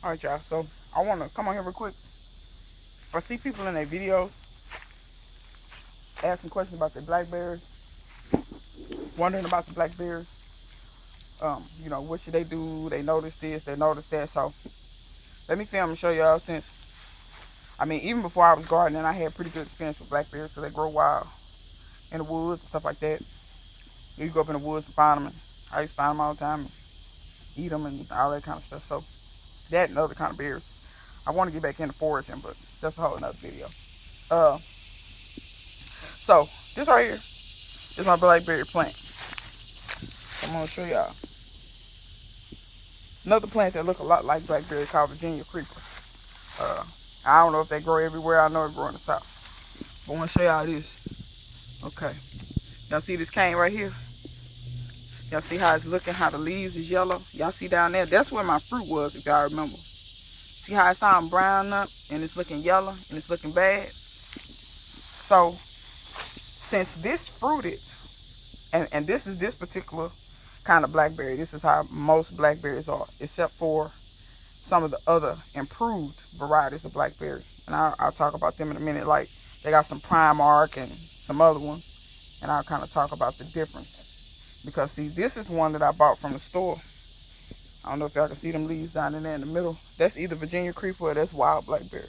All right, y'all. So I want to come on here real quick. I see people in their videos asking questions about the blackberries, wondering about the blackberries. What should they do? They notice this, they notice that. So let me film and show y'all since, even before I was gardening, I had pretty good experience with blackberries because they grow wild in the woods and stuff like that. You go up in the woods and find them. And I used to find them all the time and eat them and all that kind of stuff. So that and other kind of berries. I want to get back into foraging, but that's a whole another video. So this right here is my blackberry plant. I'm gonna show y'all another plant that look a lot like blackberry called Virginia creeper. Uh, I don't know if they grow everywhere. I know it grow in the south. But I want to show y'all this. Okay, y'all see this cane right here? Y'all see how it's looking? How the leaves is yellow? Y'all see down there? That's where my fruit was, if y'all remember. See how it's all brown up and it's looking yellow and it's looking bad? So since this fruited, and this is this particular kind of blackberry. This is how most blackberries are, except for some of the other improved varieties of blackberry. And I'll talk about them in a minute. Like they got some Primark and some other ones, and I'll kind of talk about the difference. Because see, this is one that I bought from the store. I don't know if y'all can see them leaves down in there in the middle. That's either Virginia creeper or that's wild blackberry.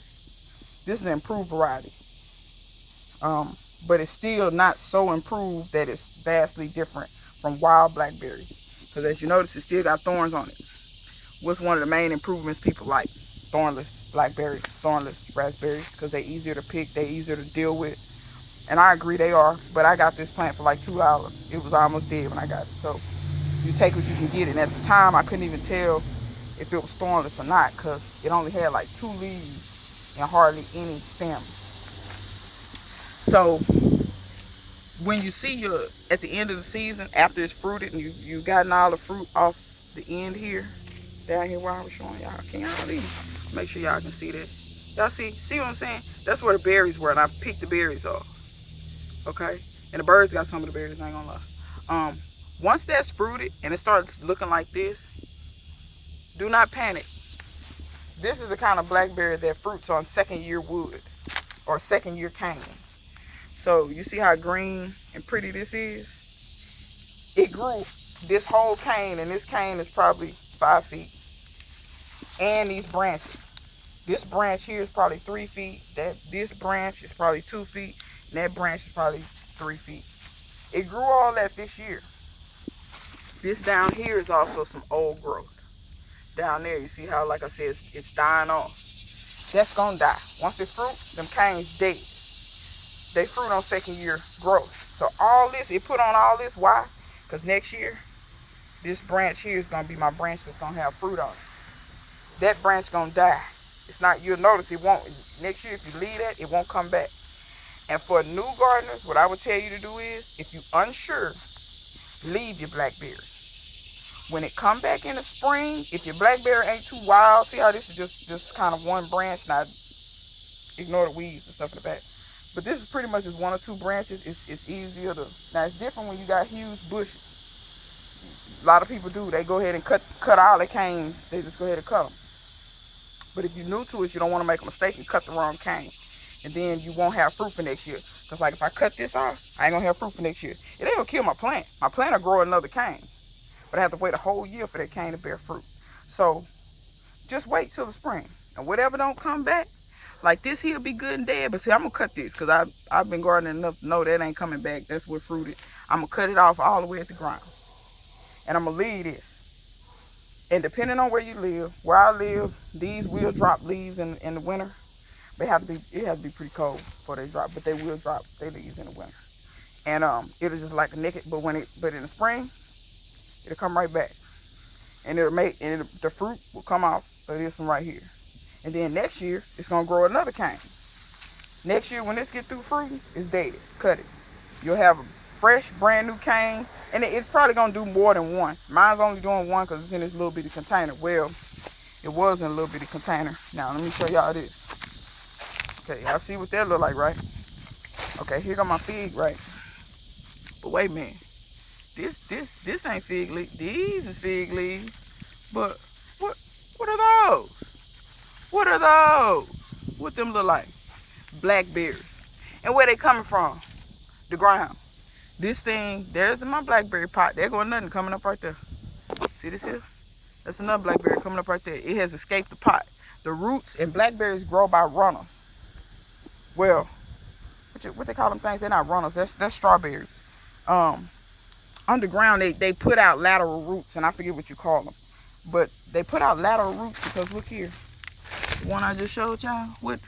This is an improved variety. But it's still not so improved that it's vastly different from wild blackberry. Because as you notice, it still got thorns on it. What's one of the main improvements people like? Thornless blackberries, thornless raspberries, because they're easier to pick, they're easier to deal with. And I agree they are, but I got this plant for like $2. It was almost dead when I got it. So you take what you can get. And at the time, I couldn't even tell if it was thornless or not, because it only had like 2 leaves and hardly any stems. So when you see at the end of the season, after it's fruited and you gotten all the fruit off the end here, down here where I was showing y'all, can y'all see? Make sure y'all can see that. Y'all see what I'm saying? That's where the berries were, and I picked the berries off. Okay, and the birds got some of the berries. I ain't gonna lie. Once that's fruited and it starts looking like this, do not panic. This is the kind of blackberry that fruits on second year wood or second year canes. So you see how green and pretty this is? It grew this whole cane, and this cane is probably 5 feet. And these branches. This branch here is probably 3 feet. This branch is probably 2 feet. And that branch is probably 3 feet. It grew all that this year. This down here is also some old growth. Down there, you see how, like I said, it's dying off. That's gonna die. Once it fruit, them canes dead. They fruit on second year growth. So all this, it put on all this. Why? Because next year, this branch here is gonna be my branch that's gonna have fruit on it. That branch gonna die. It's not, you'll notice it won't, next year if you leave that, it won't come back. And for new gardeners, what I would tell you to do is, if you unsure, leave your blackberry. When it come back in the spring, if your blackberry ain't too wild, see how this is just kind of one branch, now ignore the weeds and stuff in the back. But this is pretty much just 1 or 2 branches. It's easier to, now it's different when you got huge bushes. A lot of people do, they go ahead and cut all the canes, they just go ahead and cut them. But if you're new to it, you don't want to make a mistake and cut the wrong cane. And then you won't have fruit for next year. Because like if I cut this off, I ain't going to have fruit for next year. It ain't going to kill my plant. My plant will grow another cane. But I have to wait a whole year for that cane to bear fruit. So just wait till the spring. And whatever don't come back, like this here be good and dead. But see, I'm going to cut this because I've been gardening enough to know that ain't coming back. That's what fruited. I'm going to cut it off all the way at the ground. And I'm going to leave this. And depending on where you live, where I live, these will drop leaves in the winter. It has to be pretty cold before they drop, but they will drop their leaves in the winter. And it'll just like a naked, but in the spring, it'll come right back. And the fruit will come off of this one right here. And then next year, it's gonna grow another cane. Next year, when this get through fruiting, it's dead. Cut it. You'll have a fresh, brand new cane. And it's probably going to do more than one. Mine's only doing one because it's in this little bitty container. Well, it was in a little bitty container. Now, let me show y'all this. Okay, y'all see what that look like, right? Okay, here go my fig, right? But wait a minute. This ain't fig leaves. These is fig leaves. But what are those? those? What them look like? Blackberries. And where they coming from? The ground. This thing, there's my blackberry pot. There going nothing coming up right there. See this here? That's another blackberry coming up right there. It has escaped the pot. The roots and blackberries grow by runners. Well, what they call them things? They're not runners. They're strawberries. Underground, they put out lateral roots, and I forget what you call them. But they put out lateral roots because look here. The one I just showed y'all. What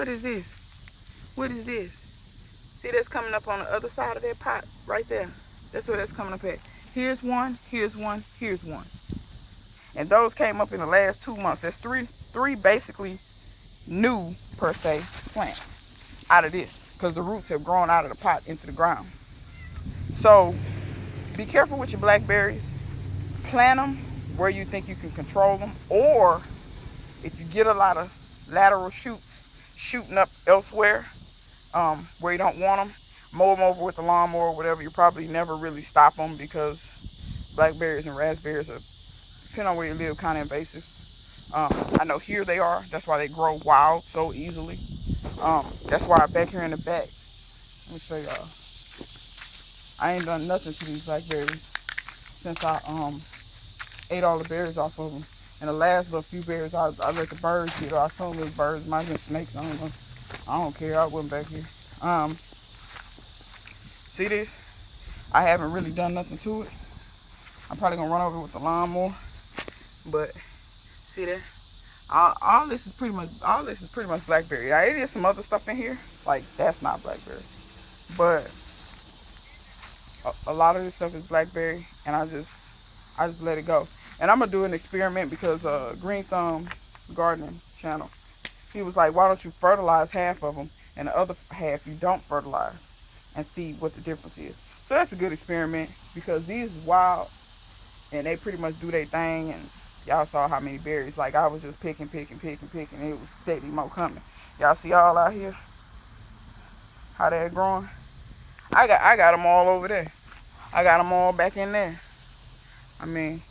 is this? What is this? See, that's coming up on the other side of that pot right there. That's where that's coming up at. Here's one, here's one, here's one. And those came up in the last 2 months. That's three basically new, per se, plants out of this. Because the roots have grown out of the pot into the ground. So, be careful with your blackberries. Plant them where you think you can control them. Or, if you get a lot of lateral shoots shooting up elsewhere, where you don't want them, mow them over with a lawnmower or whatever. You probably never really stop them because blackberries and raspberries are, depending on where you live, kind of invasive. I know here they are. That's why they grow wild so easily. That's why back here in the back, let me show y'all. I ain't done nothing to these blackberries since I ate all the berries off of them. And the last little few berries, I let the birds get. Or I told them birds, might have been snakes. I don't know. I don't care. I went back here. See this? I haven't really done nothing to it. I'm probably gonna run over it with the lawnmower. But see that? All this is pretty much blackberry. Now, it is some other stuff in here. Like that's not blackberry, but a lot of this stuff is blackberry, and I just let it go. And I'm gonna do an experiment because Green Thumb Gardening channel, he was like, why don't you fertilize half of them and the other half you don't fertilize and see what the difference is. So that's a good experiment because these is wild and they pretty much do their thing, and y'all saw how many berries. Like I was just picking, and it was steady more coming. Y'all see all out here how they're growing? I got them all over there. I got them all back in there. I mean,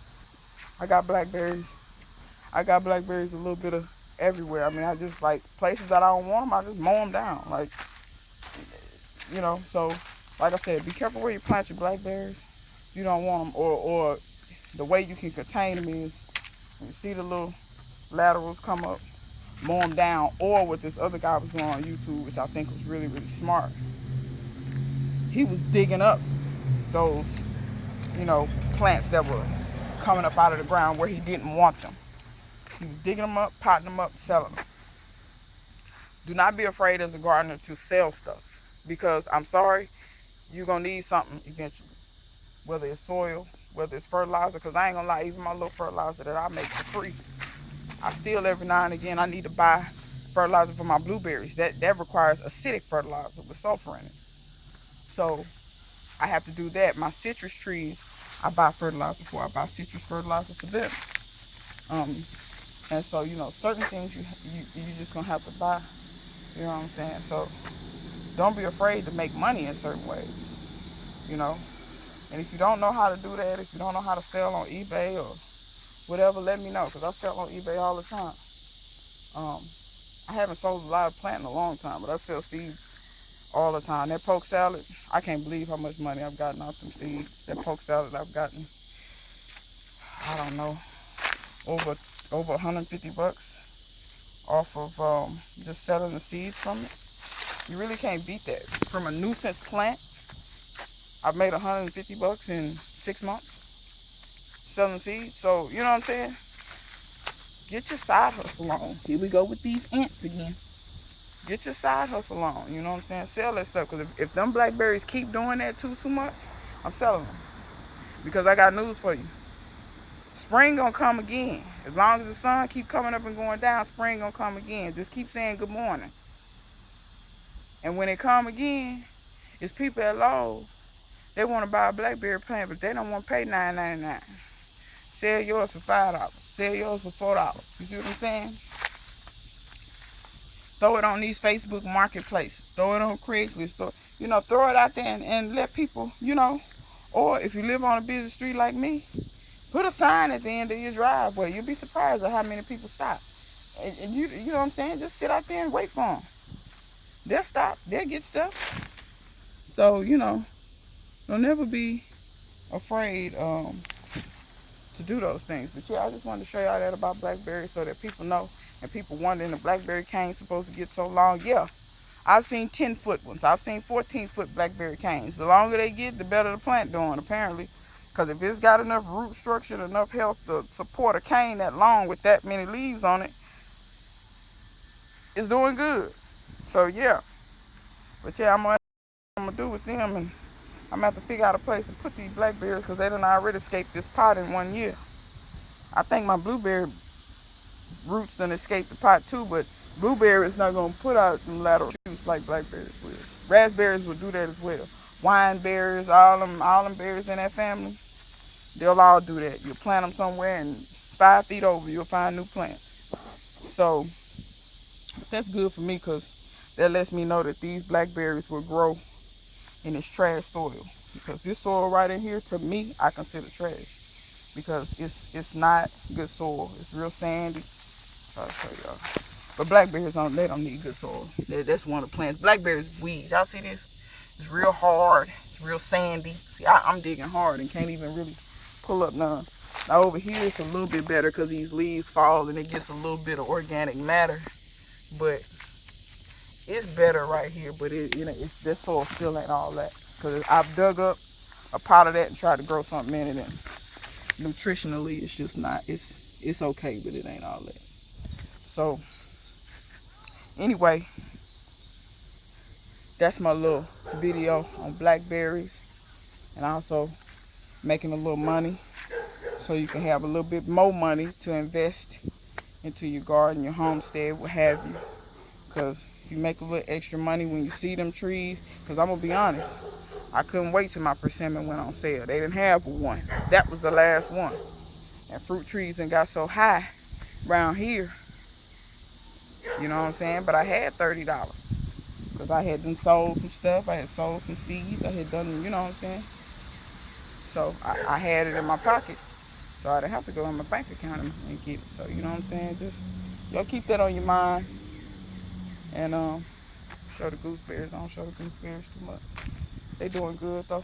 I got blackberries. I got blackberries a little bit of everywhere. I mean, I just like places that I don't want them, I just mow them down. Like, you know, so like I said, be careful where you plant your blackberries. You don't want them, or the way you can contain them is, you see the little laterals come up, mow them down, or what this other guy was doing on YouTube, which I think was really, really smart. He was digging up those, you know, plants that were coming up out of the ground where he didn't want them. He was digging them up, potting them up, selling them. Do not be afraid as a gardener to sell stuff, because I'm sorry, you're going to need something eventually. Whether it's soil, whether it's fertilizer, because I ain't going to lie, even my little fertilizer that I make for free, I still every now and again I need to buy fertilizer for my blueberries. That requires acidic fertilizer with sulfur in it. So I have to do that. My citrus trees, I buy fertilizer for. I buy citrus fertilizer for them. And so, you know, certain things you just gonna have to buy. You know what I'm saying? So don't be afraid to make money in certain ways. You know? And if you don't know how to do that, if you don't know how to sell on eBay or whatever, let me know, because I sell on eBay all the time. I haven't sold a lot of plant in a long time, but I sell seeds all the time. That poke salad, I can't believe how much money I've gotten off some seeds. That poke salad I've gotten, I don't know, over $150 off of just selling the seeds from it. You really can't beat that. From a nuisance plant, I've made $150 in 6 months selling seeds. So, you know what I'm saying? Get your side hustle on. Here we go with these ants again. Get your side hustle on. You know what I'm saying? Sell that stuff. Because if them blackberries keep doing that too much, I'm selling them. Because I got news for you. Spring gonna come again. As long as the sun keep coming up and going down, spring gonna come again. Just keep saying good morning. And when it come again, it's people at Lowe's. They want to buy a blackberry plant, but they don't want to pay $9.99. Sell yours for $5. Sell yours for $4. You see what I'm saying? Throw it on these Facebook marketplaces. Throw it on Craigslist. You know, throw it out there and let people, you know. Or if you live on a busy street like me, put a sign at the end of your driveway. You'll be surprised at how many people stop. And you know what I'm saying? Just sit out there and wait for them. They'll stop. They'll get stuff. So, don't never be afraid to do those things. But yeah, I just wanted to show y'all that about Blackberry so that people know, and people wondering the Blackberry cane's supposed to get so long. Yeah, I've seen 10-foot ones. I've seen 14-foot Blackberry canes. The longer they get, the better the plant doing, apparently. Because if it's got enough root structure and enough health to support a cane that long with that many leaves on it, it's doing good. So yeah. But yeah, I'm gonna do with them, and I'm gonna have to figure out a place to put these blackberries because they done already escaped this pot in 1 year. I think my blueberry roots done escaped the pot too, but blueberries not gonna put out some lateral shoots like blackberries will. Raspberries will do that as well. Wine berries, all them berries in that family, they'll all do that. You'll plant them somewhere, and 5 feet over, you'll find new plants. So that's good for me because that lets me know that these blackberries will grow in this trash soil. Because this soil right in here, to me, I consider trash because it's not good soil. It's real sandy. I'll show y'all. But blackberries they don't need good soil. That's one of the plants. Blackberries weeds. Y'all see this? It's real hard. It's real sandy. See, I'm digging hard and can't even really pull up none. Now over here it's a little bit better because these leaves fall and it gets a little bit of organic matter. But it's better right here. But this soil still ain't all that. Because I've dug up a pot of that and tried to grow something in it, and nutritionally it's just not. It's okay, but it ain't all that. So anyway, that's my little video on blackberries, and also making a little money so you can have a little bit more money to invest into your garden, your homestead, what have you. Because if you make a little extra money when you see them trees, because I'm gonna be honest, I couldn't wait till my persimmon went on sale. They didn't have one. That was the last one. And fruit trees and got so high around here. You know what I'm saying? But I had $30 because I had done sold some stuff. I had sold some seeds. I had done, you know what I'm saying? So I had it in my pocket. So I didn't have to go in my bank account and get it. So you know what I'm saying? Just y'all keep that on your mind. And show the gooseberries. I don't show the gooseberries too much. They doing good though.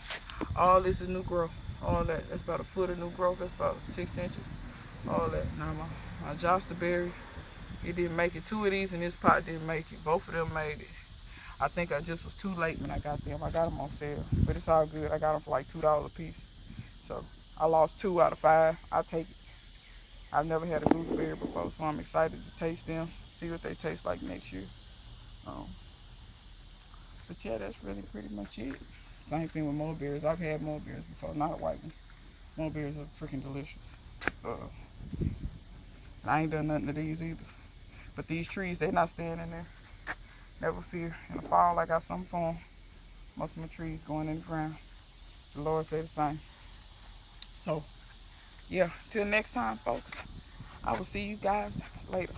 All this is new growth. All that. That's about a foot of new growth. That's about 6 inches. All that. Now my josterberry, it didn't make it. 2 of these in this pot didn't make it. Both of them made it. I think I just was too late when I got them. I got them on sale. But it's all good. I got them for like $2 a piece. So I lost 2 out of 5. I'll take it. I've never had a gooseberry before, so I'm excited to taste them. See what they taste like next year. But yeah, that's really pretty much it. Same thing with mulberries. I've had mulberries before, not a white one. Mulberries are freaking delicious. I ain't done nothing to these either. But these trees, they not staying in there. Never fear. In the fall, I got something for them. Most of my trees going in the ground. The Lord say the same. So, yeah, till next time, folks. I will see you guys later.